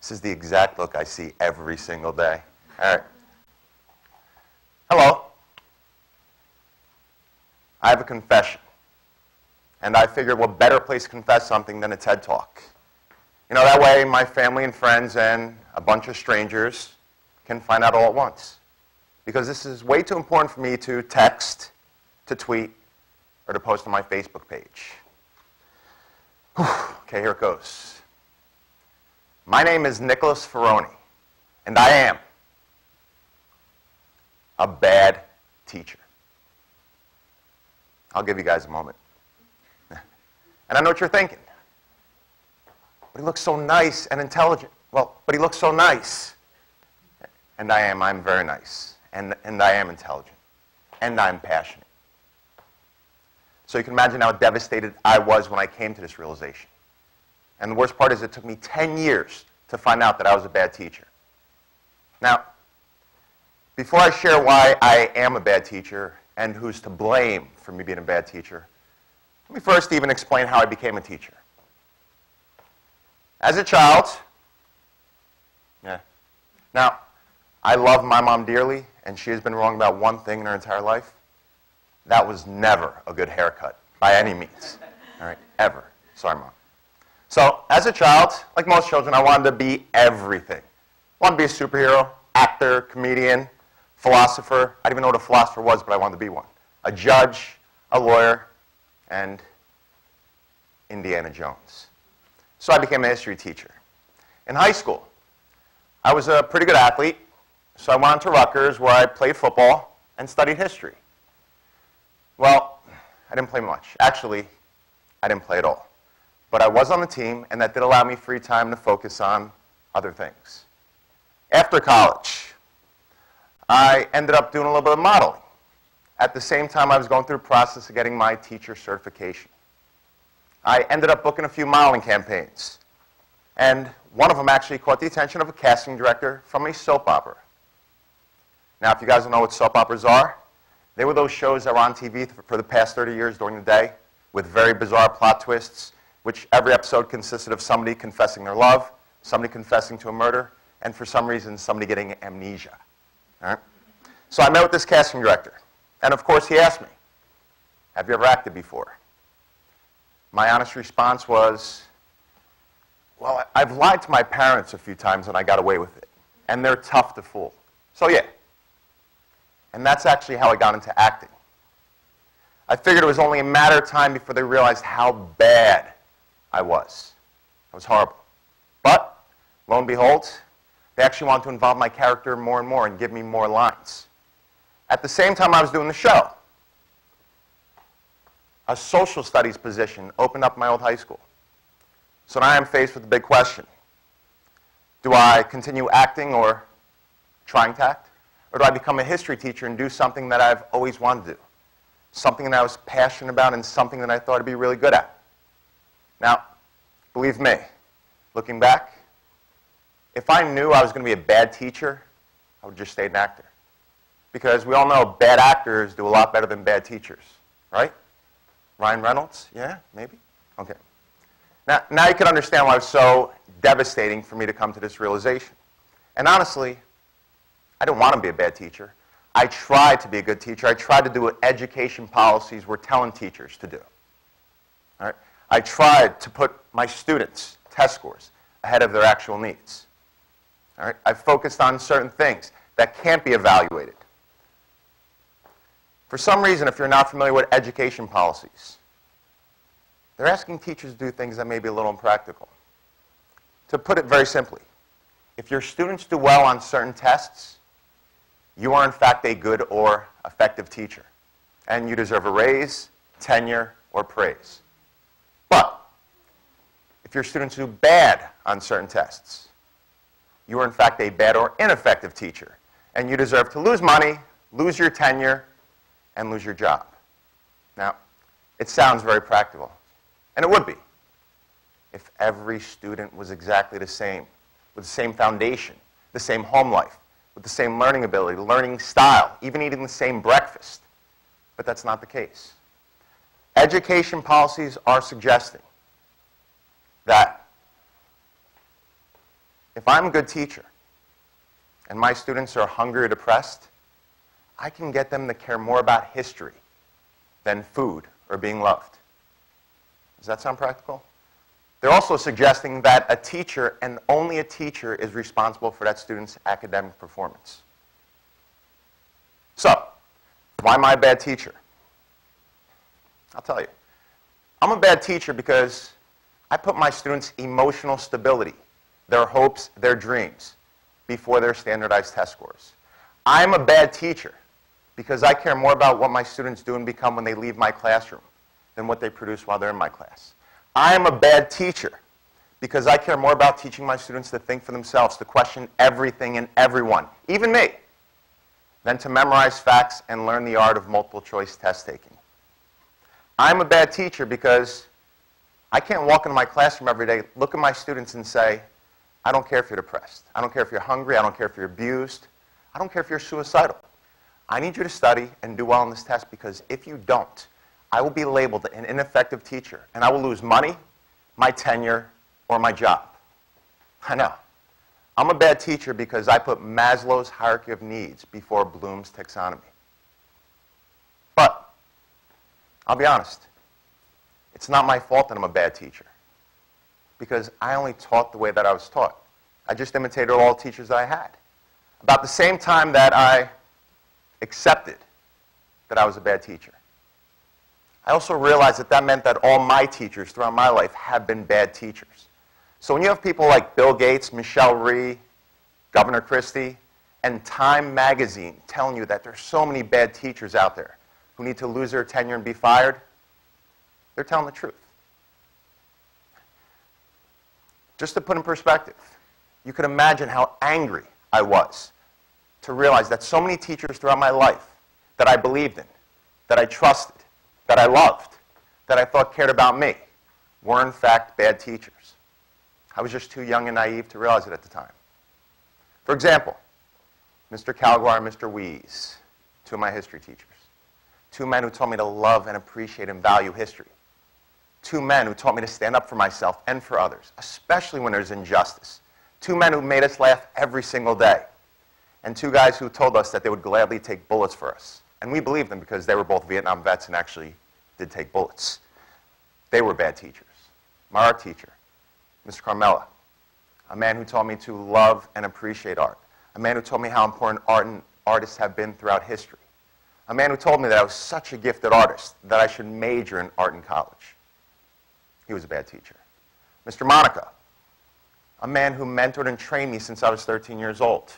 This is the exact look I see every single day. All right. Hello. I have a confession. And I figured what better place to confess something than a TED Talk. You know, that way my family and friends and a bunch of strangers can find out all at once. Because this is way too important for me to text, to tweet, or to post on my Facebook page. Whew. Okay, here it goes. My name is Nicholas Ferroni, and I am a bad teacher. I'll give you guys a moment. And I know what you're thinking. But he looks so nice and intelligent. Well, but he looks so nice. And I'm very nice. And I am intelligent. And I'm passionate. So you can imagine how devastated I was when I came to this realization. And the worst part is it took me 10 years to find out that I was a bad teacher. Now, before I share why I am a bad teacher and who's to blame for me being a bad teacher, let me first even explain how I became a teacher. As a child, now, I love my mom dearly, and she has been wrong about one thing in her entire life. That was never a good haircut, by any means. All right, ever. Sorry, Mom. So, as a child, like most children, I wanted to be everything. I wanted to be a superhero, actor, comedian, philosopher. I didn't even know what a philosopher was, but I wanted to be one. A judge, a lawyer, and Indiana Jones. So I became a history teacher. In high school, I was a pretty good athlete, so I went to Rutgers where I played football and studied history. Well, I didn't play much. Actually, I didn't play at all. But I was on the team, and that did allow me free time to focus on other things. After college, I ended up doing a little bit of modeling. At the same time, I was going through the process of getting my teacher certification. I ended up booking a few modeling campaigns. And one of them actually caught the attention of a casting director from a soap opera. Now, if you guys don't know what soap operas are, they were those shows that were on TV for the past 30 years during the day with very bizarre plot twists, which every episode consisted of somebody confessing their love, somebody confessing to a murder, and for some reason, somebody getting amnesia. All right? So I met with this casting director. And of course, he asked me, have you ever acted before? My honest response was, well, I've lied to my parents a few times and I got away with it. And they're tough to fool. So yeah. And that's actually how I got into acting. I figured it was only a matter of time before they realized how bad I was. I was horrible. But, lo and behold, they actually wanted to involve my character more and more and give me more lines. At the same time I was doing the show, a social studies position opened up in my old high school. So now I'm faced with the big question. Do I continue acting or trying to act? Or do I become a history teacher and do something that I've always wanted to do? Something that I was passionate about and something that I thought I'd be really good at. Now, believe me, looking back, if I knew I was going to be a bad teacher, I would just stay an actor. Because we all know bad actors do a lot better than bad teachers, right? Ryan Reynolds? Yeah, maybe? Okay. Now you can understand why it was so devastating for me to come to this realization. And honestly, I didn't want to be a bad teacher. I tried to be a good teacher. I tried to do what education policies were telling teachers to do. All right? I tried to put my students' test scores ahead of their actual needs. All right? I focused on certain things that can't be evaluated. For some reason, if you're not familiar with education policies, they're asking teachers to do things that may be a little impractical. To put it very simply, if your students do well on certain tests, you are in fact a good or effective teacher, and you deserve a raise, tenure, or praise. But if your students do bad on certain tests, you are in fact a bad or ineffective teacher, and you deserve to lose money, lose your tenure, and lose your job. Now, it sounds very practical, and it would be if every student was exactly the same, with the same foundation, the same home life, with the same learning ability, learning style, even eating the same breakfast. But that's not the case. Education policies are suggesting that if If I'm a good teacher and my students are hungry or depressed, I can get them to care more about history than food or being loved. Does that sound practical? They're also suggesting that a teacher, and only a teacher, is responsible for that student's academic performance. So, why am I a bad teacher? I'll tell you. I'm a bad teacher because I put my students' emotional stability, their hopes, their dreams, before their standardized test scores. I'm a bad teacher because I care more about what my students do and become when they leave my classroom than what they produce while they're in my class. I am a bad teacher because I care more about teaching my students to think for themselves, to question everything and everyone, even me, than to memorize facts and learn the art of multiple choice test taking. I'm a bad teacher because I can't walk into my classroom every day, look at my students and say, I don't care if you're depressed. I don't care if you're hungry. I don't care if you're abused. I don't care if you're suicidal. I need you to study and do well on this test because if you don't, I will be labeled an ineffective teacher and I will lose money, my tenure, or my job. I know. I'm a bad teacher because I put Maslow's hierarchy of needs before Bloom's taxonomy. But I'll be honest, it's not my fault that I'm a bad teacher because I only taught the way that I was taught. I just imitated all the teachers that I had. About the same time that I accepted that I was a bad teacher, I also realized that that meant that all my teachers throughout my life have been bad teachers. So when you have people like Bill Gates, Michelle Rhee, Governor Christie, and Time magazine telling you that there's so many bad teachers out there who need to lose their tenure and be fired, they're telling the truth. Just to put in perspective, you could imagine how angry I was to realize that so many teachers throughout my life that I believed in, that I trusted, that I loved, that I thought cared about me, were in fact bad teachers. I was just too young and naive to realize it at the time. For example, Mr. Calguar and Mr. Wees, two of my history teachers. Two men who taught me to love and appreciate and value history. Two men who taught me to stand up for myself and for others, especially when there's injustice. Two men who made us laugh every single day. And two guys who told us that they would gladly take bullets for us. And we believed them because they were both Vietnam vets and actually did take bullets. They were bad teachers. My art teacher, Mr. Carmella, a man who taught me to love and appreciate art. A man who told me how important art and artists have been throughout history. A man who told me that I was such a gifted artist that I should major in art in college. He was a bad teacher. Mr. Monica, a man who mentored and trained me since I was 13 years old.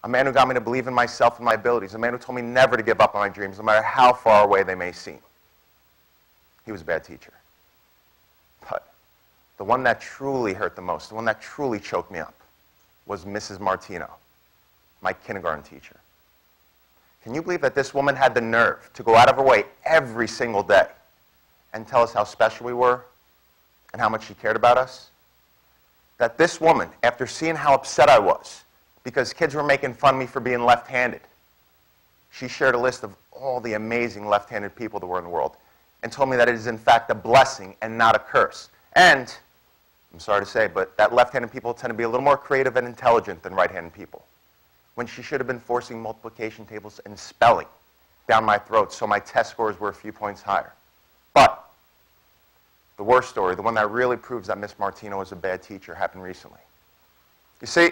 A man who got me to believe in myself and my abilities. A man who told me never to give up on my dreams, no matter how far away they may seem. He was a bad teacher. But the one that truly hurt the most, the one that truly choked me up, was Mrs. Martino, my kindergarten teacher. Can you believe that this woman had the nerve to go out of her way every single day and tell us how special we were and how much she cared about us? That this woman, after seeing how upset I was because kids were making fun of me for being left-handed, she shared a list of all the amazing left-handed people that were in the world and told me that it is in fact a blessing and not a curse. And, I'm sorry to say, but that left-handed people tend to be a little more creative and intelligent than right-handed people, when she should have been forcing multiplication tables and spelling down my throat so my test scores were a few points higher. But the worst story, the one that really proves that Miss Martino was a bad teacher, happened recently. You see,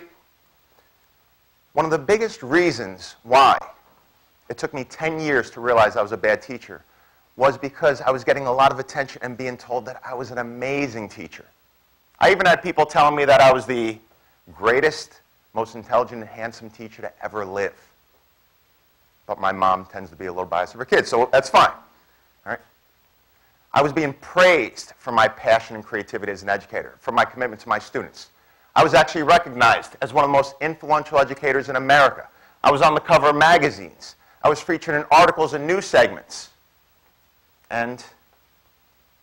one of the biggest reasons why it took me 10 years to realize I was a bad teacher was because I was getting a lot of attention and being told that I was an amazing teacher. I even had people telling me that I was the greatest, most intelligent and handsome teacher to ever live. But my mom tends to be a little biased of her kids, so that's fine. All right? I was being praised for my passion and creativity as an educator, for my commitment to my students. I was actually recognized as one of the most influential educators in America. I was on the cover of magazines. I was featured in articles and news segments. And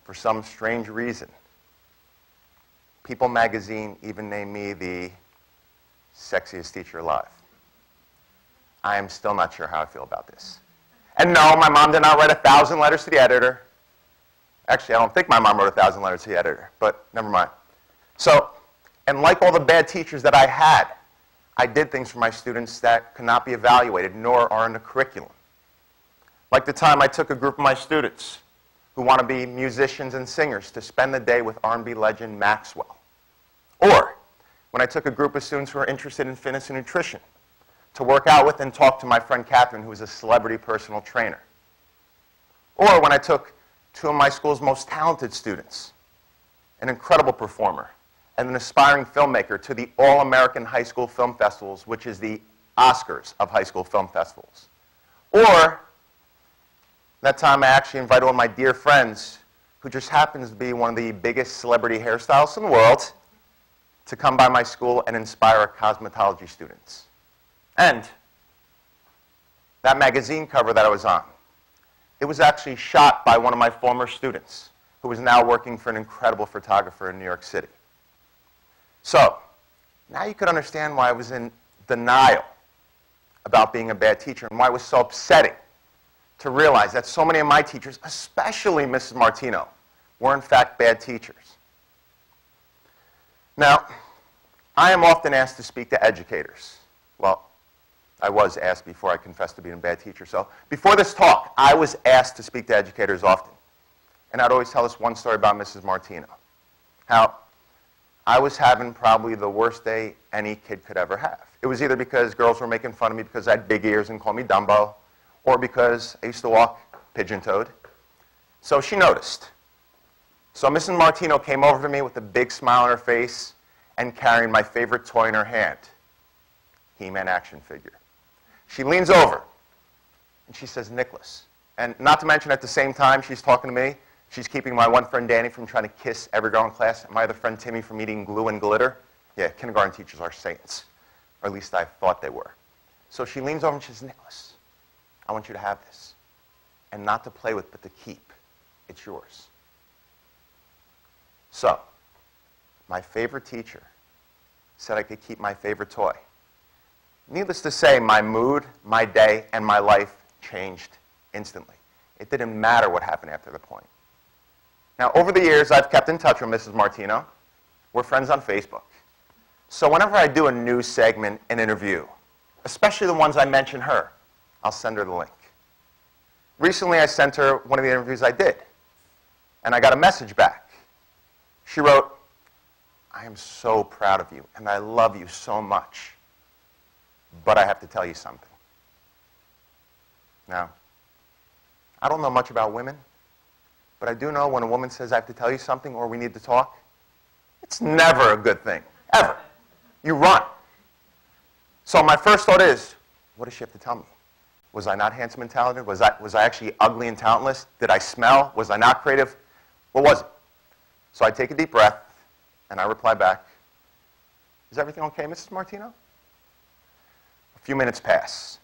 for some strange reason, People magazine even named me the sexiest teacher alive. I am still not sure how I feel about this. And no, my mom did not write 1,000 letters to the editor. Actually, I don't think my mom wrote 1,000 letters to the editor, but never mind. So, And like all the bad teachers that I had, I did things for my students that could not be evaluated nor are in the curriculum. Like the time I took a group of my students who want to be musicians and singers to spend the day with R&B legend Maxwell. Or when I took a group of students who are interested in fitness and nutrition to work out with and talk to my friend Catherine, who is a celebrity personal trainer. Or when I took two of my school's most talented students, an incredible performer and an aspiring filmmaker, to the All-American High School Film Festivals, which is the Oscars of high school film festivals. Or that time I actually invited one of my dear friends, who just happens to be one of the biggest celebrity hairstylists in the world, to come by my school and inspire our cosmetology students. And that magazine cover that I was on, it was actually shot by one of my former students, who is now working for an incredible photographer in New York City. So, now you could understand why I was in denial about being a bad teacher and why it was so upsetting to realize that so many of my teachers, especially Mrs. Martino, were in fact bad teachers. Now, I am often asked to speak to educators. Well, I was asked before I confessed to being a bad teacher. So before this talk, I was asked to speak to educators often. And I'd always tell this one story about Mrs. Martino. How I was having probably the worst day any kid could ever have. It was either because girls were making fun of me because I had big ears and called me Dumbo, or because I used to walk pigeon-toed. So she noticed. So Mrs. Martino came over to me with a big smile on her face and carrying my favorite toy in her hand, He-Man action figure. She leans over and she says, "Nicholas." And not to mention, at the same time she's talking to me, she's keeping my one friend Danny from trying to kiss every girl in class and my other friend Timmy from eating glue and glitter. Yeah, kindergarten teachers are saints. Or at least I thought they were. So she leans over and she says, "Nicholas, I want you to have this. And not to play with, but to keep. It's yours." So, my favorite teacher said I could keep my favorite toy. Needless to say, my mood, my day, and my life changed instantly. It didn't matter what happened after the point. Now, over the years, I've kept in touch with Mrs. Martino. We're friends on Facebook. So whenever I do a news segment, an interview, especially the ones I mention her, I'll send her the link. Recently, I sent her one of the interviews I did, and I got a message back. She wrote, "I am so proud of you, and I love you so much, but I have to tell you something." Now, I don't know much about women, but I do know when a woman says, "I have to tell you something," or "we need to talk," it's never a good thing, ever. You run. So my first thought is, what does she have to tell me? Was I not handsome and talented? Was I actually ugly and talentless? Did I smell? Was I not creative? What was it? So I take a deep breath, and I reply back, "Is everything okay, Mrs. Martino?" A few minutes pass.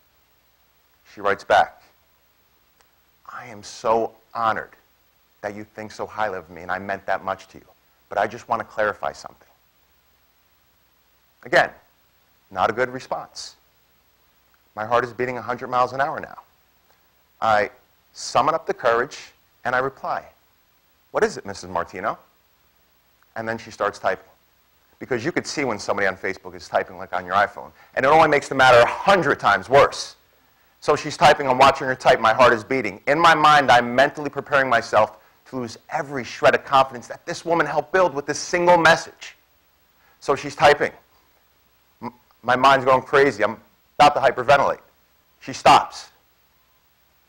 She writes back, "I am so honored that you think so highly of me, and I meant that much to you. But I just want to clarify something." Again, not a good response. My heart is beating 100 miles an hour now. I summon up the courage, and I reply, "What is it, Mrs. Martino?" And then she starts typing. Because you could see when somebody on Facebook is typing like on your iPhone, and it only makes the matter 100 times worse. So she's typing, I'm watching her type, my heart is beating. In my mind, I'm mentally preparing myself to lose every shred of confidence that this woman helped build with this single message. So she's typing. My mind's going crazy. I'm about to hyperventilate. She stops.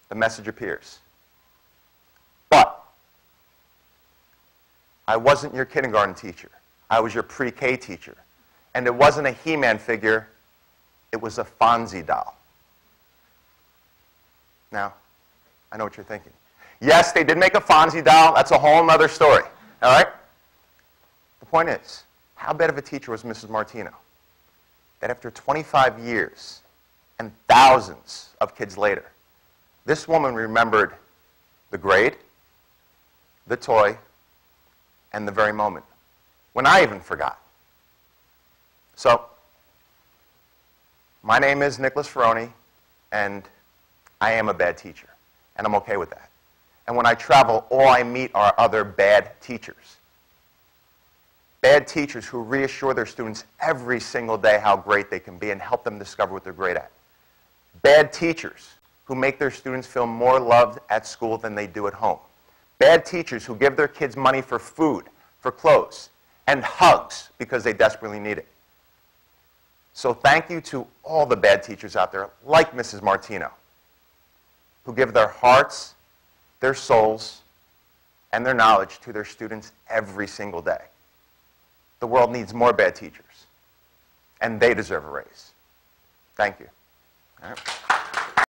The message appears. But I wasn't your kindergarten teacher. I was your pre-K teacher. And it wasn't a He-Man figure. It was a Fonzie doll. Now, I know what you're thinking. Yes, they did make a Fonzie doll. That's a whole other story. All right? The point is, how bad of a teacher was Mrs. Martino? That after 25 years and thousands of kids later, this woman remembered the grade, the toy, and the very moment when I even forgot. So, my name is Nicholas Ferroni, and I am a bad teacher, and I'm okay with that. And when I travel, all I meet are other bad teachers. Bad bad teachers who reassure their students every single day how great they can be and help them discover what they're great at. Bad teachers who make their students feel more loved at school than they do at home. Bad teachers who give their kids money for food, for clothes, and hugs because they desperately need it. So thank you to all the bad teachers out there, like Mrs. Martino, who give their hearts, their souls, and their knowledge to their students every single day. The world needs more bad teachers, and they deserve a raise. Thank you. All right.